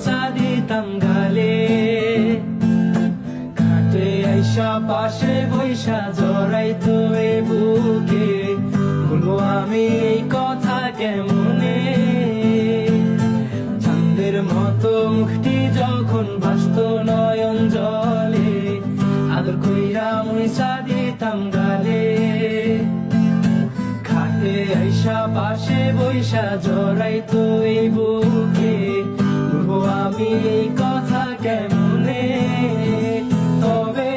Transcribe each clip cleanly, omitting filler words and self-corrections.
মুইসা দিতাম গালে। ঘাটে আইসা পাশে বৈশা জড়াইতো এ বুকে, বলবো আমি এই কথা কেমনে। চাঁদের মতো মুখটি যখন ভাসতো নয়ন জলে, আদর কইরা মুইসা দিতাম গালে। ঘাটে আইসা পাশে বৈশা জড়াইতো এই বুকে, বলবো আমি এই কথা কেমনে। তবে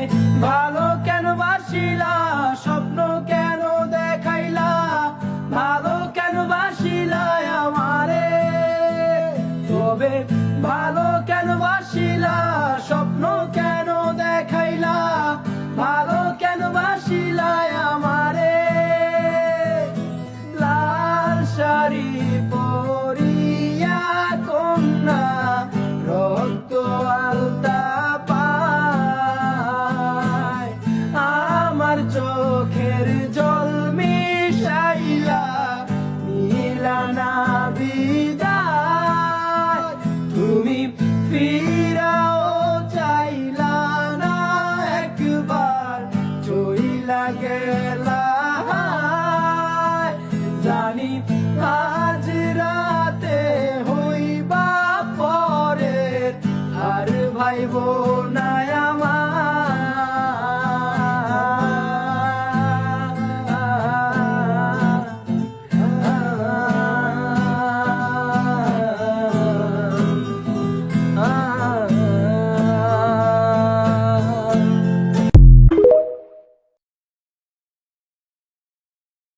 ভালো কেন বাসিলা, স্বপ্ন কেন দেখাইলা, ভালো কেন বাসিলা আমারে। তবে ভালো কেন বাসিলা, স্বপ্ন কেন দেখাইলা, ভালো কেন বাসিলা আমারে। লাল শাড়ি পরিয়া কন্যা রক্ত আলতা পায়, আমার চোখের জল মিশাইলা নিলা না বিদায়। তুমি ফিরাও চাইলা না একবার, চইলা গেলা। জানি আজ রাতে হইবা পরে, আর ভাইবো না